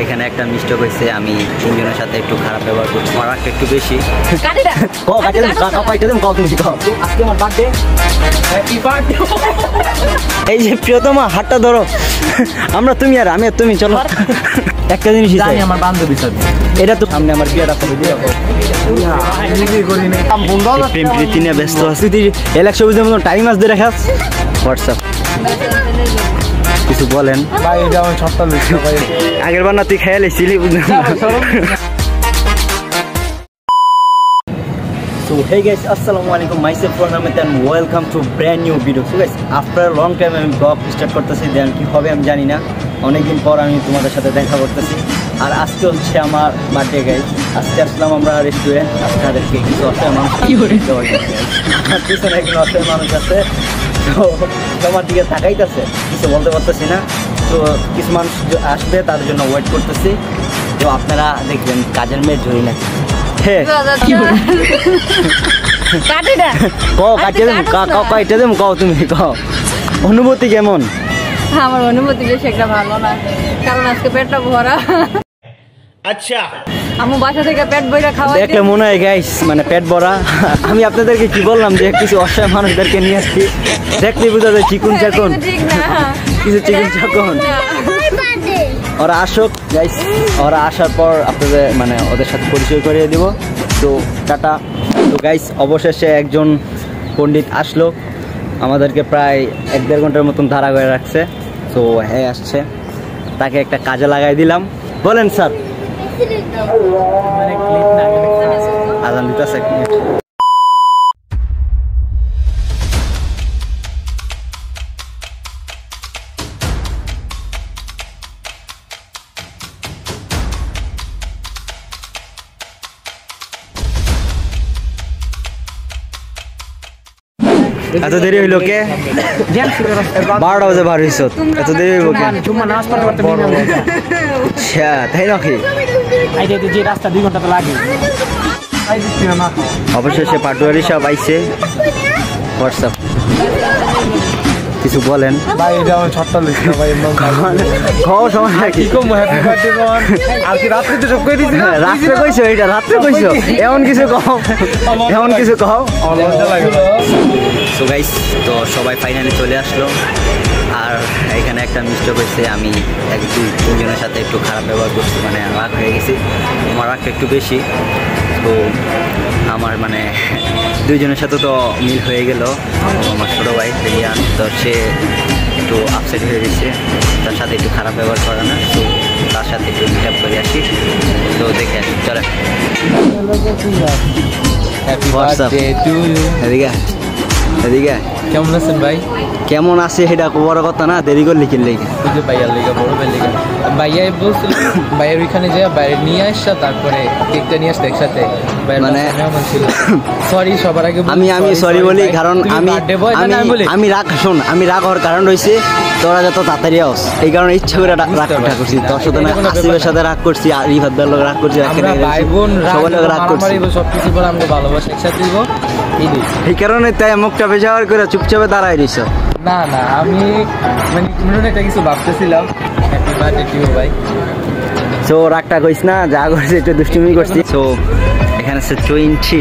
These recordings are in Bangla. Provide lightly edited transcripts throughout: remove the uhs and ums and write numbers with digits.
এখানে একটা মিস্টেক হয়েছে, আমি তিনজনের সাথে একটু খারাপ ব্যবহার করছি, আমার রাগটা একটু বেশি। এই যে প্রিয়তমা হাতটা ধরো, আমরা তুমি আর আমি আর তুমি, চলো। একটা জিনিস আমার বান্ধবী সাথে, এটা তো সামনে আমার বিয়েটা করে দিয়ে প্রেম প্রীতি নিয়ে ব্যস্ত আছি। তুই ইলেকশন বুঝে মতো টাইম আস দিয়ে রাখাস হোয়াটসঅ্যাপ, কিছু বলেন ভাই? এটা আমার ছট্টা লিখছে ভাই, আগের বার না তুই খেয়াল এসেছিলি বুঝলাম। So hey guys, assalamualaikum, myself Pranamit and welcome to brand new video. So guys, after a long time আমি ব্লগ স্টার্ট করতেছি, দেন কি হবে আমি জানি না, অনেকদিন পর আমি তোমাদের সাথে দেখা করতেছি। আর আজকে হচ্ছে আমার বার্থডে গাইস, আজকে আসলাম আমরা রেস্টুরেন্ট, আপনাদেরকে কিছু অসহায় মানুষ পিছনে একজন অসহায় মানুষ আছে, তো তোমার দিকে তাকাইতেছে, কিছু বলতে পারতেছি না। তো কিছু মানুষ আসবে, তার জন্য ওয়েট করতেছি। তো আপনারা দেখবেন কাজের মেয়ে জড়ি নাকি অনুভূতি কেমন? আমার অনুভূতি বেশি একটা ভালো না, কারণ আজকে পেটটা ভরা। আচ্ছা, আমি বাসা থেকে পেট ভরা খাওয়া দেখলে মনে হয় গাইস মানে পেট ভরা। আমি আপনাদেরকে কি বললাম যে কিছু অসহায় মানুষদেরকে নিয়ে আসছি, দেখলে বোঝা যায় চিকুন চাকুন, কিছু চিকুন চাকুন। ওরা আসুক গাইস, ওরা আসার পর আপনাদের মানে ওদের সাথে পরিচয় করিয়ে দিব। তো টাটা। তো গাইস অবশেষে একজন পণ্ডিত আসলো, আমাদেরকে প্রায় 1-1.5 ঘন্টার মতন দাঁড়া করে রাখছে। তো হ্যাঁ আসছে, তাকে একটা কাজে লাগাই দিলাম। বলেন স্যার। আজান দিতেছে, এক মিনিট। এত দেরি হইলো কে? 12টা বাজে বার হইছ, এত দেরি হইব কে? আচ্ছা তাই নাকি? অবশেষে পাটুয়ারি সব আইছে। হোয়াটসঅ্যাপ, কিছু বলেন ভাই? এটা আমার ছট্টা লিখছে ভাই, খাও সমস্যা কি? হ্যাপি বার্থডে রন। আর কি রাত্রে তো সব কই দিছ? রাত্রে কইছো, এটা রাত্রে কইছো, এমন কিছু কও, এমন কিছু কও, লজ্জা লাগে। সো গাইস, তো সবাই ফাইনালি চলে আসলো। আর এখানে একটা মিস্টেক হয়েছে, আমি 1-2-3 জনের সাথে একটু খারাপ ব্যবহার করছি, মানে রাগ হয়ে গেছি, আমার রাগটা একটু বেশি। তো আমার মানে 2 জনের সাথে তো মিল হয়ে গেল, আমার ছোটো ভাই রিয়ান, তো সে একটু আপসেট হয়ে গেছে, তার সাথে একটু খারাপ ব্যবহার করে না, তো তার সাথে একটু মিট আপ করে আসি। তো দেখে আসি, চলে। এদিকে কেমন আছেন ভাই? কেমন আছে সেটা বড় কথা না, দেরি করলে কিনলে ভাইয়ার লেগে বড় ভাই লেগে ভাইয়াই বলছিল ভাইয়ের ওইখানে যায় বাইরে নিয়ে আসা, তারপরে কেকটা নিয়ে আসতে একসাথে। মানে সরি সবার আগে আমি সরি বলি, কারণ আমি রাগ, শোন, আমি রাগ হওয়ার কারণ রয়েছে তোরা যত তাড়াতাড়ি আস, এই কারণে ইচ্ছা করে রাগটা করছি। তোর সাথে না আসিফের সাথে রাগ করছি, আর রিফাতের লোক রাগ করছি, ভাই বোন সবার লোক রাগ করছি, সবকিছু পরে আমরা ভালোবাসা একসাথে দিব। এই কারণে তাই মুখটা বেজাওয়ার করে চুপচাপে দাঁড়াই রইছ। না না, আমি মানে মনে একটা কিছু ভাবতেছিলাম। হ্যাপি বার্থডে টু ইউ ভাই। সো রাগটা কইস না, যা করছি একটু দুষ্টুমি করছি। সো এখানে আছে 20,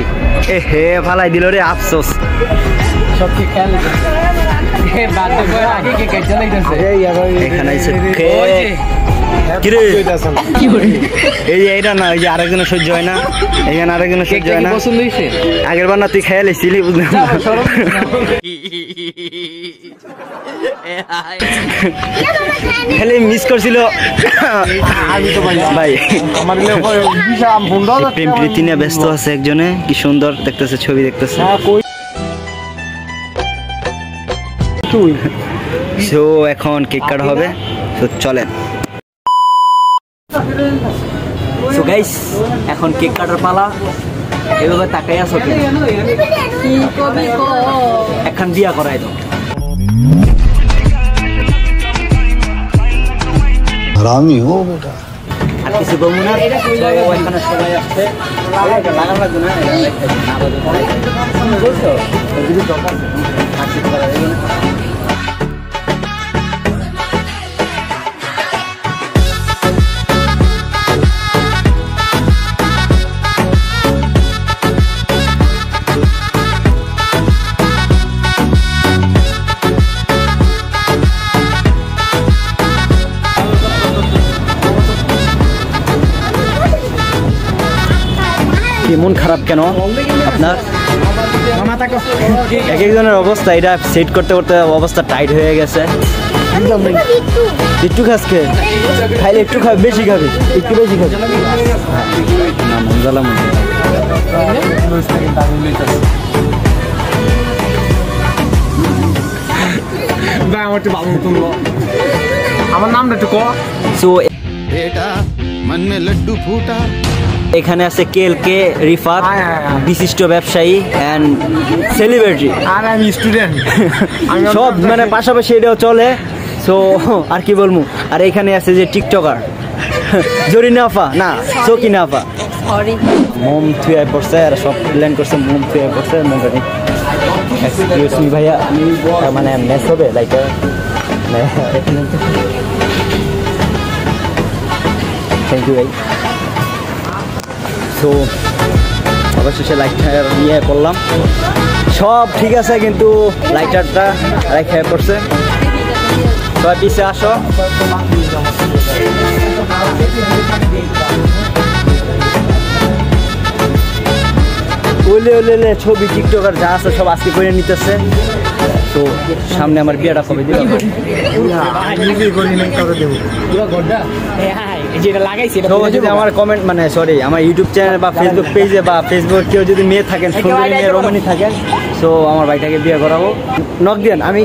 এ হে ফালাই দিল রে, আফসোস। সব কি খেয়াল এখানে আছে এইটা না, ওই যে আরেকজনের সহ্য হয় না, এখানে আরেকজনের সহ্য হয় না। আগের বার না তুই খেয়াল এসেছিলি বুঝলাম, খালি মিস করছিল ভাই। প্রেম প্রীতি নিয়ে ব্যস্ত আছে একজনে, কি সুন্দর দেখতেছে, ছবি দেখতেছে। সো এখন কেক কাটা হবে, তো চলেন। সো গাইস, এখন কেক কাটার পালা। এভাবে তাকাই আছো কেন? এখন বিয়া করাই দাও। हरामी हो बेटा। আর কিছু বলবো না, এখানে সবাই আসছে, লাগান লাগবে না, বলছো যদি দরকার কি মন খারাপ কেন আপনার? এক একজনের অবস্থা এটা সেট করতে করতে অবস্থা টাইট হয়ে গেছে। একটু খাস কে খাইলে একটু খাবি, বেশি খাবি, একটু বেশি খাবি না মন জ্বালা মন। আমার নামটা একটু কো। সো बेटा मन में लड्डू फूटा এখানে আছে কেলকে রিফাত, বিশিষ্ট ব্যবসায়ী অ্যান্ড সেলিব্রিটি, আর আমি স্টুডেন্ট। সব মানে পাশাপাশি এটাও চলে। সো আর কি বলবো। আর এখানে আছে যে টিকটকার জরিনাফা না সকিনাফা, সরি মোম থুয়ে পড়ছে আর সব প্ল্যান করছে, মোম থুয়ে পড়ছে মোটামুটি। এক্সকিউজ মি ভাইয়া, মানে মেস হবে লাইক থ্যাংক ইউ ভাই। তো অবশেষে লাইটার নিয়ে পড়লাম, সব ঠিক আছে কিন্তু লাইটারটা রেখে পড়ছে। সবাই পিছিয়ে আসো। ওলে ওলে ছবি টিকটকার যা আছে সব আজকে করে নিতেছে। তো সামনে আমার বিয়েটা কবে দিবে? যদি আমার কমেন্ট মানে সরি আমার ইউটিউব চ্যানেল বা ফেসবুক পেজে বা ফেসবুক কেউ যদি মেয়ে থাকেন, সুন্দরী মেয়ে রমণী থাকেন, সো আমার ভাইটাকে বিয়ে করাবো। নক দেন, আমি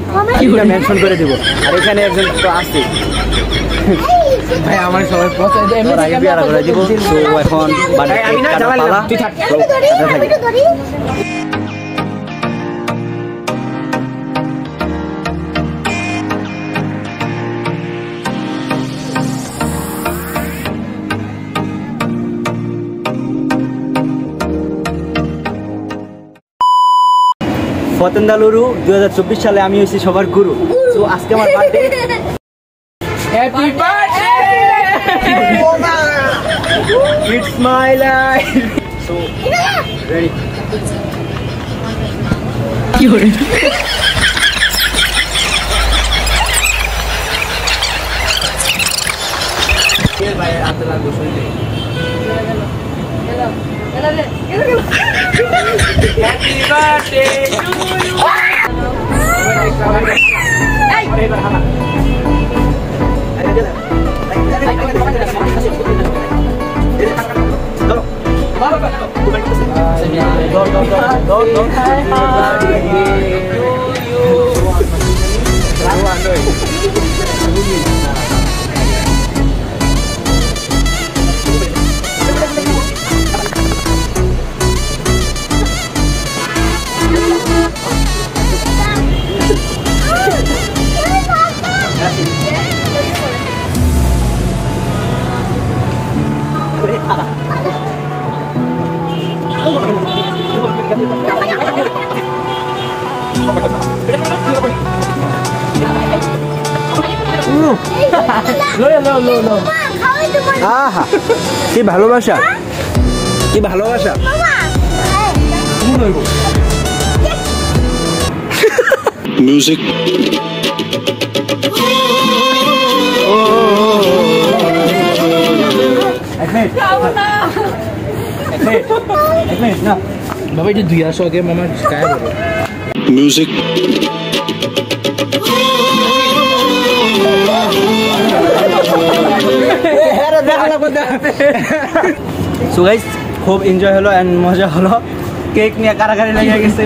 মেনশন করে দিব। আর এখানে একজন তো আছে ভাই আমার সবাই পছন্দ, এমনি আগে বিয়ে করে দিব। তো এখন আমি না চালালাম, তুই থাক। ফতেন্দালুরু 2024 সালে আমি হয়েছি সবার গুরু। তো আজকে আমার birthday. Happy birthday, it's my life. So ready. কি করে ভাই হাতে লাগো শুনলে। Happy birthday to you. আহা কি ভালোবাসা, কি ভালোবাসা। म्यूजिक বাবা এটা 200 আগে মামা গায়ে বলো म्यूजिक সো গাইস খুব এনজয় হলো অ্যান্ড মজা হলো। কেক নিয়ে কারাকারি লেগে গেছে,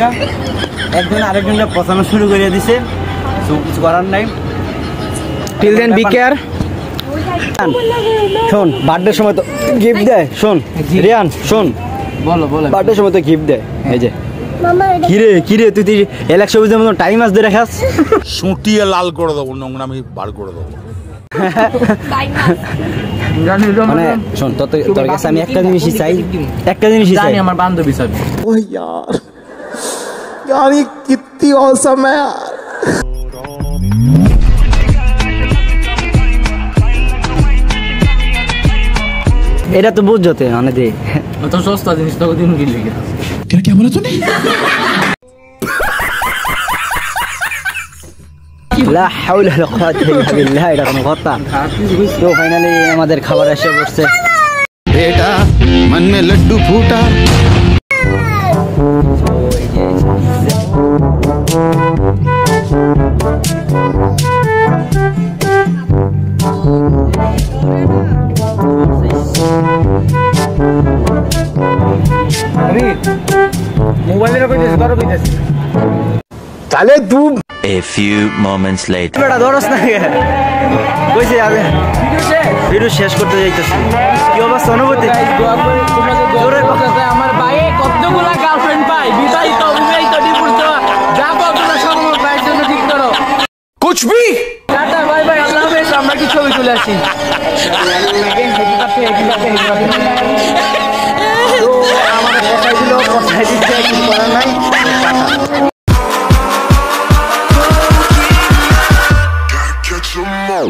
একজন আরেকজনকে পচানো শুরু করে দিছে। সো কিছু করার নাই। Till then be care. শোন বার্থডের সময় তো গিফট দেয়। শোন রিয়ান শোন, বলো বলো। বার্থডের সময় তো গিফট দেয়। এই যে কিরে কিরে তুই এলাক সবুজের মতো টাইম আস ধরে খাস। সুটিয়ে লাল করে দেবো, নোংরা আমি বার করে দেবো। মানে শোন তোর কাছে আমি একটা জিনিসই চাই, একটা জিনিসই চাই। আমার বান্ধবী সব ओह यार यार ये कितनी औसम है यार। এটা তো বুঝতে মানে দে তো সস্তা জিনিস তো দিন গিলি क्या बोला तूने? লা হাওলা ওয়ালা কুওয়াতা ইল্লা বিল্লাহ। এটা কোনো কথা? তো ফাইনালি আমাদের খাবার এসে পড়ছে। बेटा मन में लड्डू फूटा साले तू A few moments later. বেটা ধরস না কইছে আগে ভিডিও শেষ করতে যাইতেছি কি অবস্থা অনুভূতি আমার ভাই কতগুলা গার্লফ্রেন্ড পাই বিবাহিত অবিবাহিত ডিভোর্স যা কতগুলা সব আমার ভাইয়ের জন্য ঠিক করো कुछ भी টাটা বাই বাই আল্লাহ হাফেজ আমরা কি ছবি তুলে আসি তো আমাদের কথাই দিল কথাই দিচ্ছে কিছু করার নাই Catch 'em all.